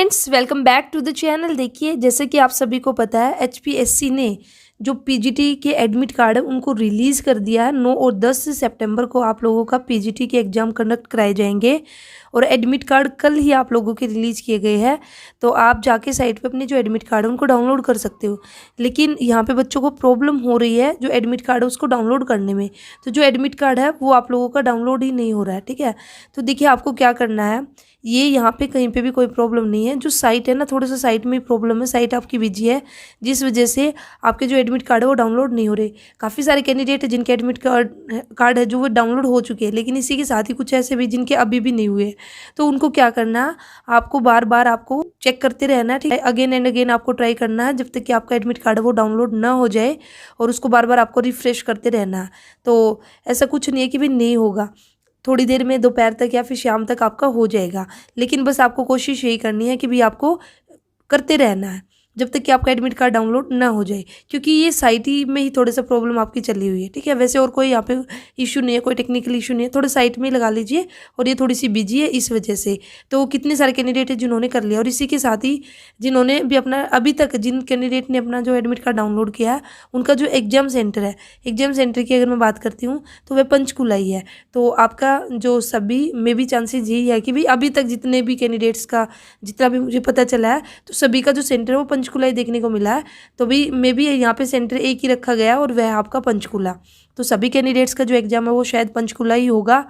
Friends, welcome back to the channel. देखिए, जैसे कि आप सभी को पता है, एचपीएससी ने जो पीजीटी के एडमिट कार्ड है उनको रिलीज़ कर दिया है। 9 और 10 सितंबर को आप लोगों का पीजीटी के एग्ज़ाम कंडक्ट कराए जाएंगे और एडमिट कार्ड कल ही आप लोगों के रिलीज़ किए गए हैं। तो आप जाके साइट पे अपने जो एडमिट कार्ड है उनको डाउनलोड कर सकते हो। लेकिन यहाँ पे बच्चों को प्रॉब्लम हो रही है जो एडमिट कार्ड है उसको डाउनलोड करने में। तो जो एडमिट कार्ड है वो आप लोगों का डाउनलोड ही नहीं हो रहा है। ठीक है, तो देखिए आपको क्या करना है। ये यहाँ पे कहीं पे भी कोई प्रॉब्लम नहीं है। जो साइट है ना, थोड़ा सा साइट में प्रॉब्लम है, साइट आपकी बिजी है, जिस वजह से आपके जो एडमिट कार्ड है वो डाउनलोड नहीं हो रहे। काफ़ी सारे कैंडिडेट है जिनके एडमिट कार्ड है जो वो डाउनलोड हो चुके हैं, लेकिन इसी के साथ ही कुछ ऐसे भी जिनके अभी भी नहीं हुए। तो उनको क्या करना है, आपको बार बार आपको चेक करते रहना है। ठीक है, अगेन एंड अगेन आपको ट्राई करना है जब तक कि आपका एडमिट कार्ड है वो डाउनलोड ना हो जाए, और उसको बार बार आपको रिफ्रेश करते रहना है। तो ऐसा कुछ नहीं है कि भी नहीं होगा, थोड़ी देर में दोपहर तक या फिर शाम तक आपका हो जाएगा। लेकिन बस आपको कोशिश यही करनी है कि भी आपको करते रहना है जब तक कि आपका एडमिट कार्ड डाउनलोड ना हो जाए, क्योंकि ये साइट ही में ही थोड़ा सा प्रॉब्लम आपकी चली हुई है। ठीक है, वैसे और कोई यहाँ पे इशू नहीं है, कोई टेक्निकल इशू नहीं है, थोड़ा साइट में ही लगा लीजिए, और ये थोड़ी सी बिजी है इस वजह से। तो कितने सारे कैंडिडेट है जिन्होंने कर लिया, और इसी के साथ ही जिन्होंने भी अपना अभी तक जिन कैंडिडेट ने अपना जो एडमिट कार्ड डाउनलोड किया है उनका जो एग्जाम सेंटर है, एग्जाम सेंटर की अगर मैं बात करती हूँ तो वह पंचकुला ही है। तो आपका जो सभी में भी चांसेस यही है कि भी अभी तक जितने भी कैंडिडेट्स का जितना भी मुझे पता चला है, तो सभी का जो सेंटर है वो पंचकुला ही देखने को मिला है। तो भी मे बी यहाँ पे सेंटर एक ही रखा गया है और वह आपका पंचकुला। तो सभी कैंडिडेट्स का जो एग्जाम है वो शायद पंचकुला ही होगा।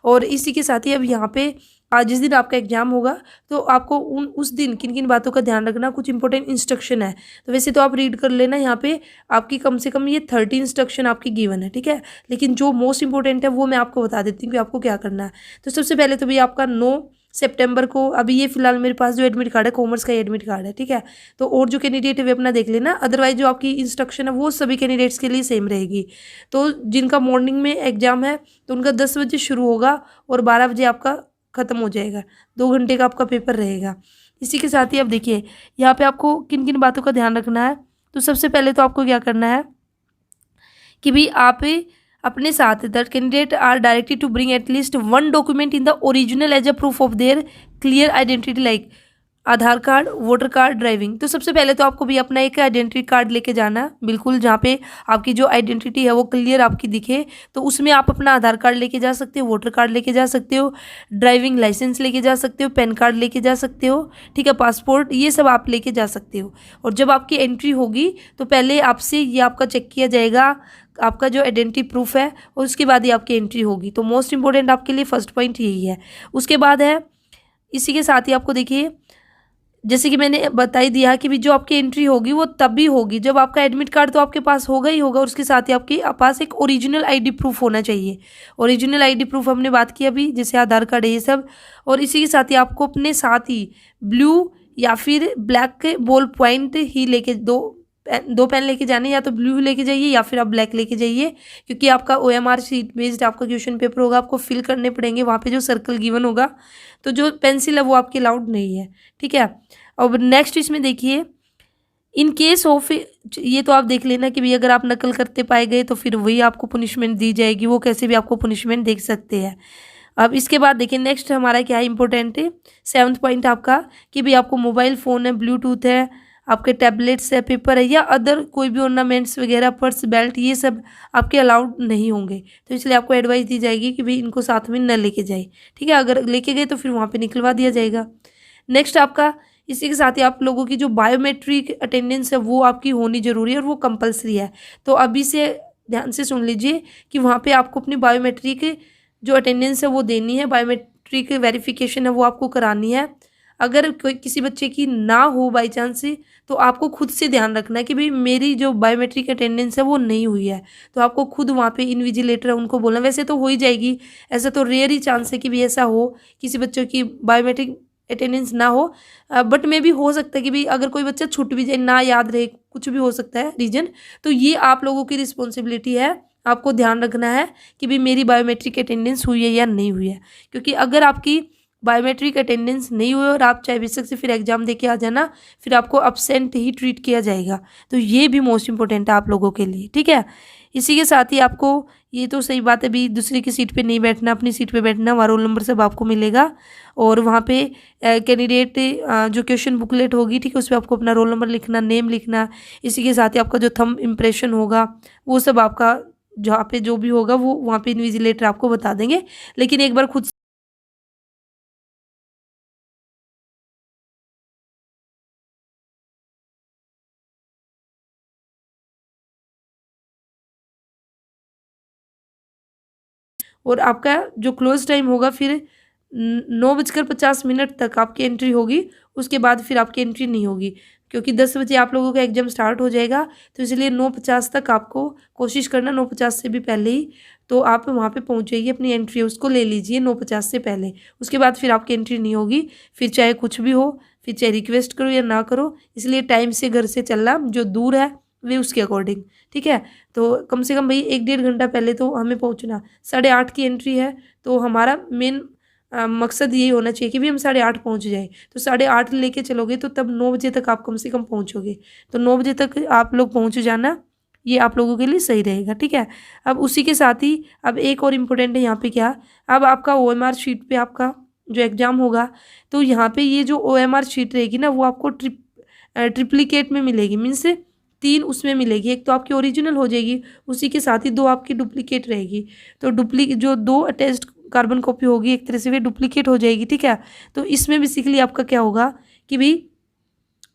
और इसी के साथ ही अब यहाँ पे आज जिस दिन आपका एग्जाम होगा तो आपको उस दिन किन किन बातों का ध्यान रखना, कुछ इंपॉर्टेंट इंस्ट्रक्शन है। तो वैसे तो आप रीड कर लेना, यहाँ पे आपकी कम से कम ये 30 इंस्ट्रक्शन आपकी गिवन है। ठीक है, लेकिन जो मोस्ट इंपॉर्टेंट है वो मैं आपको बता देती हूँ कि आपको क्या करना है। तो सबसे पहले तो भी आपका 9 सितंबर को, अभी ये फिलहाल मेरे पास जो एडमिट कार्ड है कॉमर्स का एडमिट कार्ड है। ठीक है, तो और जो कैंडिडेट है वे अपना देख लेना, अदरवाइज जो आपकी इंस्ट्रक्शन है वो सभी कैंडिडेट्स के लिए सेम रहेगी। तो जिनका मॉर्निंग में एग्जाम है तो उनका 10 बजे शुरू होगा और 12 बजे आपका ख़त्म हो जाएगा। 2 घंटे का आपका पेपर रहेगा। इसी के साथ ही अब देखिए यहाँ पे आपको किन किन बातों का ध्यान रखना है। तो सबसे पहले तो आपको क्या करना है कि भी आप अपने साथ the candidate are directed to bring at least 1 document in the original as a proof of their clear identity, like Aadhaar card, voter card, driving. तो सबसे पहले तो आपको भी अपना एक आइडेंटिटी कार्ड लेके जाना, बिल्कुल जहाँ पे आपकी जो आइडेंटिटी है वो क्लियर आपकी दिखे। तो उसमें आप अपना आधार कार्ड लेके जा सकते हो, वोटर कार्ड लेके जा सकते हो, ड्राइविंग लाइसेंस लेके जा सकते हो, पैन कार्ड लेके जा सकते हो। ठीक है, पासपोर्ट, ये सब आप लेके जा सकते हो। और जब आपकी एंट्री होगी तो पहले आपसे ये आपका चेक किया जाएगा, आपका जो आइडेंटिटी प्रूफ है, और उसके बाद ही आपकी एंट्री होगी। तो मोस्ट इंपॉर्टेंट आपके लिए फर्स्ट पॉइंट यही है। उसके बाद है, इसी के साथ ही आपको देखिए जैसे कि मैंने बता ही दिया कि भी जो आपकी एंट्री होगी वो तब भी होगी जब आपका एडमिट कार्ड तो आपके पास होगा ही होगा, और उसके साथ ही आपके पास एक ओरिजिनल आईडी प्रूफ होना चाहिए। ओरिजिनल आईडी प्रूफ हमने बात की अभी, जैसे आधार कार्ड है ये सब। और इसी के साथ ही आपको अपने साथ ही ब्लू या फिर ब्लैक के बॉल पॉइंट ही लेके दो पेन लेके जाने, या तो ब्लू लेके जाइए या फिर आप ब्लैक लेके जाइए, क्योंकि आपका OMR शीट बेस्ड आपका क्वेश्चन पेपर होगा, आपको फिल करने पड़ेंगे वहाँ पे जो सर्कल गिवन होगा। तो जो पेंसिल है वो आपकी अलाउड नहीं है। ठीक है, अब नेक्स्ट इसमें देखिए, इन केस ऑफ, ये तो आप देख लेना कि भी अगर आप नकल करते पाए गए तो फिर वही आपको पनिशमेंट दी जाएगी, वो कैसे भी आपको पनिशमेंट देख सकते हैं। अब इसके बाद देखिए नेक्स्ट हमारा क्या है इंपॉर्टेंट है, 7th पॉइंट आपका कि भी आपको मोबाइल फ़ोन है, ब्लूटूथ है, आपके टैबलेट्स है, पेपर है, या अदर कोई भी ऑर्नामेंट्स वगैरह, पर्स, बेल्ट, ये सब आपके अलाउड नहीं होंगे। तो इसलिए आपको एडवाइस दी जाएगी कि भाई इनको साथ में न लेके जाए। ठीक है, अगर लेके गए तो फिर वहाँ पे निकलवा दिया जाएगा। नेक्स्ट आपका इसी के साथ ही आप लोगों की जो बायोमेट्रिक अटेंडेंस है वो आपकी होनी जरूरी है और वो कंपलसरी है। तो अभी से ध्यान से सुन लीजिए कि वहाँ पे आपको अपनी बायोमेट्रिक जो अटेंडेंस है वो देनी है, बायोमेट्रिक वेरिफिकेशन है वो आपको करानी है। अगर कोई किसी बच्चे की ना हो बाई चांस से, तो आपको खुद से ध्यान रखना है कि भाई मेरी जो बायोमेट्रिक अटेंडेंस है वो नहीं हुई है। तो आपको खुद वहाँ पे इनविजिलेटर है उनको बोलना, वैसे तो हो ही जाएगी, ऐसा तो रेयर ही चांस है कि भी ऐसा हो किसी बच्चों की बायोमेट्रिक अटेंडेंस ना हो, बट मे भी हो सकता है कि भी अगर कोई बच्चा छूट भी जाए, ना याद रहे, कुछ भी हो सकता है रीजन। तो ये आप लोगों की रिस्पॉन्सिबिलिटी है, आपको ध्यान रखना है कि भी मेरी बायोमेट्रिक अटेंडेंस हुई है या नहीं हुई है। क्योंकि अगर आपकी बायोमेट्रिक अटेंडेंस नहीं हुए और आप चाहे बेशक से फिर एग्जाम दे के आ जाना, फिर आपको अब्सेंट ही ट्रीट किया जाएगा। तो ये भी मोस्ट इंपॉर्टेंट है आप लोगों के लिए, ठीक है। इसी के साथ ही आपको, ये तो सही बात है, भी दूसरे की सीट पे नहीं बैठना, अपनी सीट पे बैठना, वहाँ रोल नंबर सब आपको मिलेगा। और वहाँ पे कैंडिडेट जो क्वेश्चन बुकलेट होगी, ठीक है, उस पर आपको अपना रोल नंबर लिखना, नेम लिखना। इसी के साथ ही आपका जो थंब इम्प्रेशन होगा वो सब आपका जहाँ पे जो भी होगा वो वहाँ पे इन्विजिलेटर आपको बता देंगे। लेकिन एक बार खुद और आपका जो क्लोज टाइम होगा फिर 9:50 तक आपकी एंट्री होगी। उसके बाद फिर आपकी एंट्री नहीं होगी, क्योंकि 10 बजे आप लोगों का एग्जाम स्टार्ट हो जाएगा। तो इसलिए 9:50 तक आपको कोशिश करना, 9:50 से भी पहले ही तो आप वहाँ पे पहुँच जाइए, अपनी एंट्री उसको ले लीजिए 9:50 से पहले। उसके बाद फिर आपकी एंट्री नहीं होगी, फिर चाहे कुछ भी हो, फिर चाहे रिक्वेस्ट करो या ना करो। इसलिए टाइम से घर से चलना, जो दूर है वे उसके अकॉर्डिंग, ठीक है। तो कम से कम भाई 1-1.5 घंटा पहले तो हमें पहुँचना। 8:30 की एंट्री है, तो हमारा मेन मकसद यही होना चाहिए कि भी हम 8:30 पहुँच जाए। तो 8:30 लेके चलोगे तो तब 9 बजे तक आप कम से कम पहुँचोगे। तो 9 बजे तक आप लोग पहुँच जाना, ये आप लोगों के लिए सही रहेगा, ठीक है। अब उसी के साथ ही अब एक और इम्पोर्टेंट है यहाँ पे क्या, अब आपका OMR शीट पे आपका जो एग्ज़ाम होगा, तो यहाँ पे ये जो OMR शीट रहेगी ना, वो आपको ट्रिप्लिकेट में मिलेगी। मीन्स 3 उसमें मिलेगी, एक तो आपकी ओरिजिनल हो जाएगी, उसी के साथ ही 2 आपकी डुप्लीकेट रहेगी। तो जो 2 अटैच्ड कार्बन कॉपी होगी, एक तरह से वे डुप्लीकेट हो जाएगी, ठीक है। तो इसमें बेसिकली आपका क्या होगा कि भाई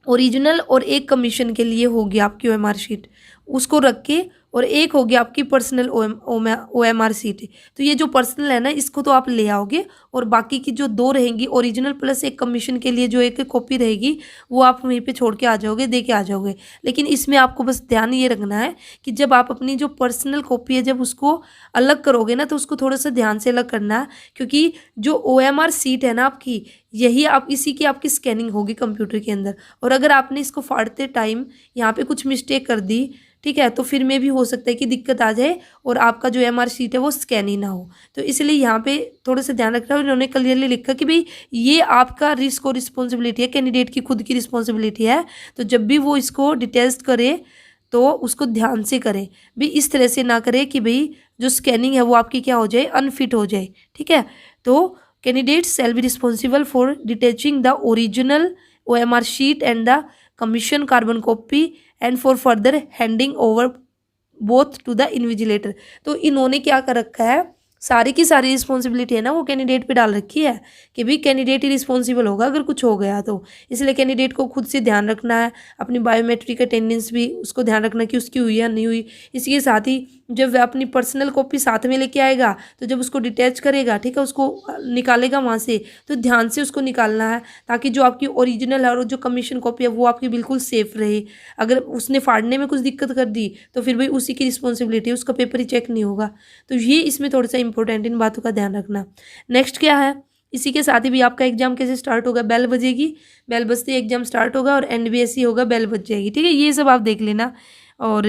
ओरिजिनल और एक कमीशन के लिए होगी आपकी OMR शीट, उसको रख के, और एक होगी आपकी पर्सनल OMR शीट। तो ये जो पर्सनल है ना, इसको तो आप ले आओगे, और बाकी की जो 2 रहेंगी ओरिजिनल प्लस एक कमीशन के लिए जो एक कॉपी रहेगी, वो आप वहीं पे छोड़ के आ जाओगे, दे के आ जाओगे। लेकिन इसमें आपको बस ध्यान ये रखना है कि जब आप अपनी जो पर्सनल कॉपी है जब उसको अलग करोगे ना, तो उसको थोड़ा सा ध्यान से अलग करना है, क्योंकि जो OMR शीट है ना आपकी, यही आप इसी की आपकी स्कैनिंग होगी कंप्यूटर के अंदर। और अगर आपने इसको फाड़ते टाइम यहाँ पे कुछ मिस्टेक कर दी, ठीक है, तो फिर में भी हो सकता है कि दिक्कत आ जाए और आपका जो MR शीट है वो स्कैन ही ना हो। तो इसलिए यहाँ पे थोड़ा सा ध्यान रखना है। उन्होंने क्लियरली लिखा कि भाई ये आपका रिस्क और रिस्पॉन्सिबिलिटी है, कैंडिडेट की खुद की रिस्पॉन्सिबिलिटी है। तो जब भी वो इसको डिटेल्स करे तो उसको ध्यान से करें, भी इस तरह से ना करे कि भाई जो स्कैनिंग है वो आपकी क्या हो जाए, अनफिट हो जाए, ठीक है। तो candidate shall be responsible for detaching the original OMR sheet and the commission carbon copy and for further handing over both to the invigilator. तो इन्होंने क्या कर रखा है, सारी की सारी रिस्पॉन्सिबिलिटी है ना वो कैंडिडेट पे डाल रखी है कि भाई कैंडिडेट ही रिस्पॉन्सिबल होगा अगर कुछ हो गया तो। इसलिए कैंडिडेट को खुद से ध्यान रखना है, अपनी बायोमेट्रिक अटेंडेंस भी उसको ध्यान रखना कि उसकी हुई या नहीं हुई। इसी के साथ ही जब वह अपनी पर्सनल कॉपी साथ में लेके आएगा, तो जब उसको डिटैच करेगा, ठीक है, उसको निकालेगा वहाँ से, तो ध्यान से उसको निकालना है, ताकि जो आपकी ओरिजिनल है और जो कमीशन कॉपी है वो आपकी बिल्कुल सेफ रहे। अगर उसने फाड़ने में कुछ दिक्कत कर दी तो फिर भाई उसी की रिस्पॉन्सिबिलिटी है, उसका पेपर ही चेक नहीं होगा। तो ये इसमें थोड़ा सा इंपॉर्टेंट, इन बातों का ध्यान रखना। नेक्स्ट क्या है, इसी के साथ ही भी आपका एग्जाम कैसे स्टार्ट होगा, बेल बजेगी, बेल बजते ही एग्जाम स्टार्ट होगा और NBSE होगा, बेल बज जाएगी, ठीक है। ये सब आप देख लेना, और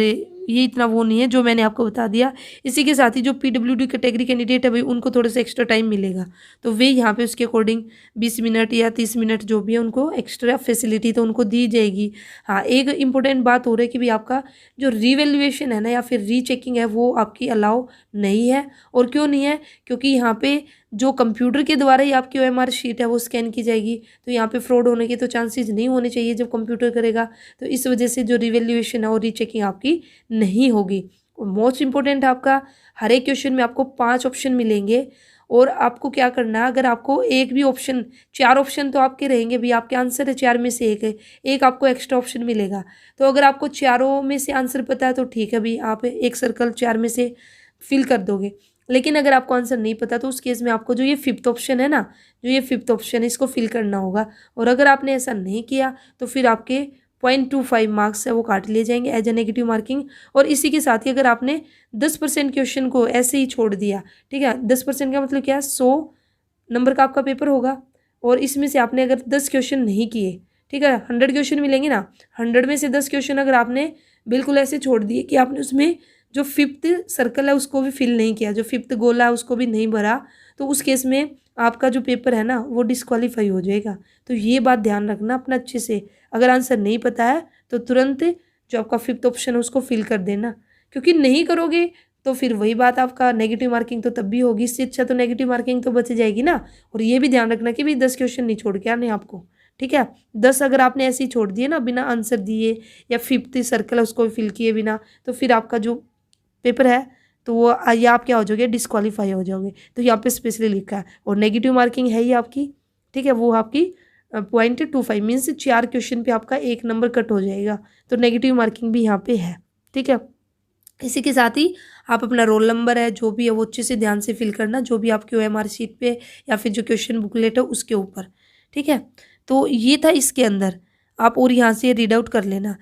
ये इतना वो नहीं है जो मैंने आपको बता दिया। इसी के साथ ही जो PWD कैटेगरी कैंडिडेट है भाई उनको थोड़ा सा एक्स्ट्रा टाइम मिलेगा, तो वे यहाँ पे उसके अकॉर्डिंग 20 मिनट या 30 मिनट जो भी है उनको एक्स्ट्रा फैसिलिटी तो उनको दी जाएगी। हाँ, एक इंपॉर्टेंट बात हो रही है कि भाई आपका जो रीवैल्यूएशन है ना या फिर रीचेकिंग है वो आपकी अलाउ नहीं है। और क्यों नहीं है, क्योंकि यहाँ पे जो कंप्यूटर के द्वारा ही आपकी OMR शीट है वो स्कैन की जाएगी, तो यहाँ पे फ्रॉड होने के तो चांसेस नहीं होने चाहिए जब कंप्यूटर करेगा। तो इस वजह से जो रिवैल्यूएशन है और रीचेकिंग आपकी नहीं होगी। मोस्ट इंपॉर्टेंट आपका हर एक क्वेश्चन में आपको 5 ऑप्शन मिलेंगे, और आपको क्या करना है, अगर आपको एक भी ऑप्शन, 4 ऑप्शन तो आपके रहेंगे भी, आपके आंसर है 4 में से एक है, एक आपको एक्स्ट्रा ऑप्शन मिलेगा। तो अगर आपको चारों में से आंसर पता है तो ठीक है भी, आप एक सर्कल 4 में से फिल कर दोगे। लेकिन अगर आपको आंसर नहीं पता तो उस केस में आपको जो ये 5th ऑप्शन है ना, जो ये 5th ऑप्शन है इसको फिल करना होगा। और अगर आपने ऐसा नहीं किया तो फिर आपके 0.25 मार्क्स है वो काट लिए जाएंगे एज ए नेगेटिव मार्किंग। और इसी के साथ ही अगर आपने 10% क्वेश्चन को ऐसे ही छोड़ दिया, ठीक है, 10% का मतलब क्या है, 100 नंबर का आपका पेपर होगा, और इसमें से आपने अगर 10 क्वेश्चन नहीं किए, ठीक है, 100 क्वेश्चन मिलेंगे ना, 100 में से 10 क्वेश्चन अगर आपने बिल्कुल ऐसे छोड़ दिए कि आपने उसमें जो 5th सर्कल है उसको भी फिल नहीं किया, जो 5th गोला है उसको भी नहीं भरा, तो उस केस में आपका जो पेपर है ना वो डिस्क्वालीफाई हो जाएगा। तो ये बात ध्यान रखना अपना अच्छे से। अगर आंसर नहीं पता है तो तुरंत जो आपका 5th ऑप्शन है उसको फिल कर देना, क्योंकि नहीं करोगे तो फिर वही बात, आपका नेगेटिव मार्किंग तो तब भी होगी। इससे अच्छा तो नेगेटिव मार्किंग तो बच जाएगी ना। और ये भी ध्यान रखना कि भाई 10 क्वेश्चन नहीं छोड़ के आने आपको, ठीक है। 10 अगर आपने ऐसे ही छोड़ दिए ना बिना आंसर दिए, या 5th सर्कल है उसको फिल किए बिना, तो फिर आपका जो पेपर है तो वो या आप क्या हो जाओगे, डिस्क्वालीफाई हो जाओगे। तो यहाँ पे स्पेशली लिखा है। और नेगेटिव मार्किंग है ये आपकी, ठीक है, वो आपकी 0.25 मीन्स 4 क्वेश्चन पे आपका 1 नंबर कट हो जाएगा। तो नेगेटिव मार्किंग भी यहाँ पे है, ठीक है। इसी के साथ ही आप अपना रोल नंबर है जो भी है वो अच्छे से ध्यान से फिल करना, जो भी आपकी OMR शीट पे या फिर जो क्वेश्चन बुकलेट है उसके ऊपर, ठीक है। तो ये था इसके अंदर, आप और यहाँ से रीड आउट कर लेना।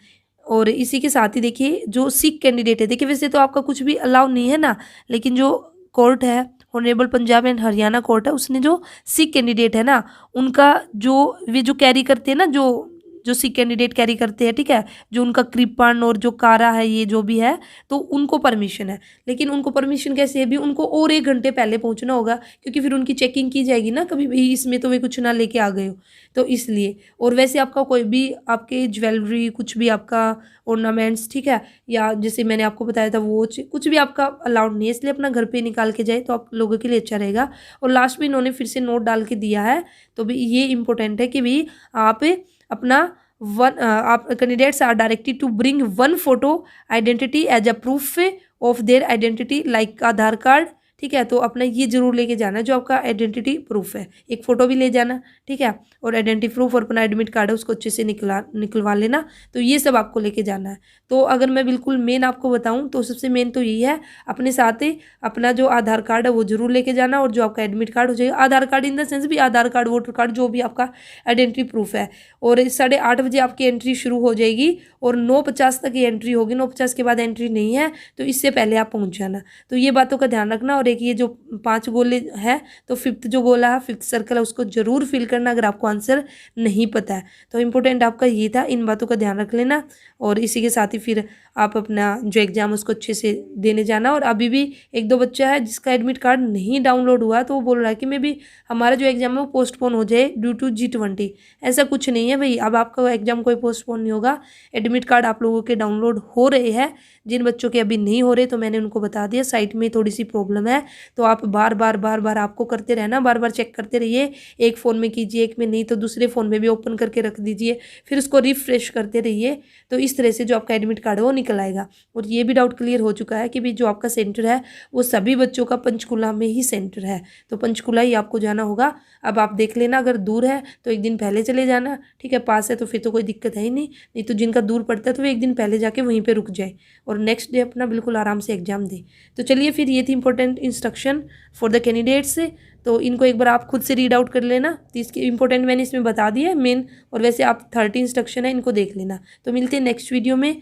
और इसी के साथ ही देखिए जो सिख कैंडिडेट है, देखिए वैसे तो आपका कुछ भी अलाउ नहीं है ना, लेकिन जो कोर्ट है honourable Punjab and Haryana court है, उसने जो सिख कैंडिडेट है ना उनका जो वे जो कैरी करते हैं ना, जो सिख कैंडिडेट कैरी करते हैं, ठीक है, जो उनका कृपाण और जो कारा है ये जो भी है, तो उनको परमिशन है। लेकिन उनको परमिशन कैसे है भी, उनको और 1 घंटे पहले पहुंचना होगा, क्योंकि फिर उनकी चेकिंग की जाएगी ना, कभी भी इसमें तो वे कुछ ना लेके आ गए हो, तो इसलिए। और वैसे आपका कोई भी आपके ज्वेलरी कुछ भी आपका ऑर्नामेंट्स, ठीक है, या जैसे मैंने आपको बताया था वॉच, कुछ भी आपका अलाउड नहीं है, इसलिए अपना घर पे निकाल के जाए तो आप लोगों के लिए अच्छा रहेगा। और लास्ट में इन्होंने फिर से नोट डाल के दिया है, तो भी ये इंपॉर्टेंट है कि भी आप अपना आप candidates are directed to bring 1 photo identity as a proof of their identity like Aadhaar card, ठीक है। तो अपना ये जरूर लेके जाना जो आपका आइडेंटिटी प्रूफ है, एक फ़ोटो भी ले जाना, ठीक है। और आइडेंटिटी प्रूफ और अपना एडमिट कार्ड है उसको अच्छे से निकलवा लेना। तो ये सब आपको लेके जाना है। तो अगर मैं बिल्कुल मेन आपको बताऊं तो सबसे मेन तो यही है, अपने साथ अपना जो आधार कार्ड है वो जरूर लेके जाना, और जो आपका एडमिट कार्ड हो जाएगा, आधार कार्ड इन द सेंस भी आधार कार्ड, वोटर कार्ड, जो भी आपका आइडेंटिटी प्रूफ है। और 8:30 बजे आपकी एंट्री शुरू हो जाएगी और 9:50 तक ये एंट्री होगी। 9:50 के बाद एंट्री नहीं है, तो इससे पहले आप पहुँच जाना। तो ये बातों का ध्यान रखना। और एक ये जो 5 गोले है, तो 5th जो गोला है, 5th सर्कल है, उसको जरूर फिल करना अगर आपको आंसर नहीं पता है। तो इम्पोर्टेंट आपका ये था, इन बातों का ध्यान रख लेना। और इसी के साथ ही फिर आप अपना जो एग्ज़ाम उसको अच्छे से देने जाना। और अभी भी 1-2 बच्चा है जिसका एडमिट कार्ड नहीं डाउनलोड हुआ, तो वो बोल रहा है कि मैं भी हमारा जो एग्ज़ाम है वो पोस्टपोन हो जाए ड्यू टू G20। ऐसा कुछ नहीं है भाई, अब आपका एग्ज़ाम कोई पोस्टपोन नहीं होगा। एडमिट कार्ड आप लोगों के डाउनलोड हो रहे हैं। जिन बच्चों के अभी नहीं हो रहे तो मैंने उनको बता दिया, साइट में थोड़ी सी प्रॉब्लम है, तो आप बार बार आपको करते रहना, बार बार चेक करते रहिए। एक फ़ोन में कीजिए, एक में नहीं तो दूसरे फ़ोन में भी ओपन करके रख दीजिए, फिर उसको रिफ्रेश करते रहिए। तो इस तरह से जो आपका एडमिट कार्ड है वो निकल आएगा। और ये भी डाउट क्लियर हो चुका है कि भी जो आपका सेंटर है वो सभी बच्चों का पंचकुला में ही सेंटर है, तो पंचकुला ही आपको जाना होगा। अब आप देख लेना, अगर दूर है तो 1 दिन पहले चले जाना, ठीक है। पास है तो फिर तो कोई दिक्कत है ही नहीं तो जिनका दूर पड़ता है तो वो 1 दिन पहले जाके वहीं पे रुक जाए और नेक्स्ट डे अपना बिल्कुल आराम से एग्जाम दे। तो चलिए फिर ये थी important instruction for the candidates. तो इनको एक बार आप खुद से रीड आउट कर लेना। तो इसके इंपॉर्टेंट मैंने इसमें बता दिया है मेन, और वैसे आप 30 इंस्ट्रक्शन है, इनको देख लेना। तो मिलते हैं नेक्स्ट वीडियो में।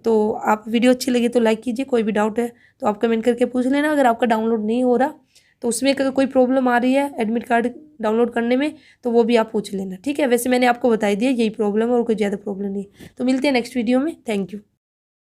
तो आप वीडियो अच्छी लगी तो लाइक कीजिए, कोई भी डाउट है तो आप कमेंट करके पूछ लेना। अगर आपका डाउनलोड नहीं हो रहा तो उसमें अगर कोई प्रॉब्लम आ रही है एडमिट कार्ड डाउनलोड करने में तो वो भी आप पूछ लेना, ठीक है। वैसे मैंने आपको बता दिया यही प्रॉब्लम है और कोई ज़्यादा प्रॉब्लम नहीं। तो मिलते हैं नेक्स्ट वीडियो में। Thank you.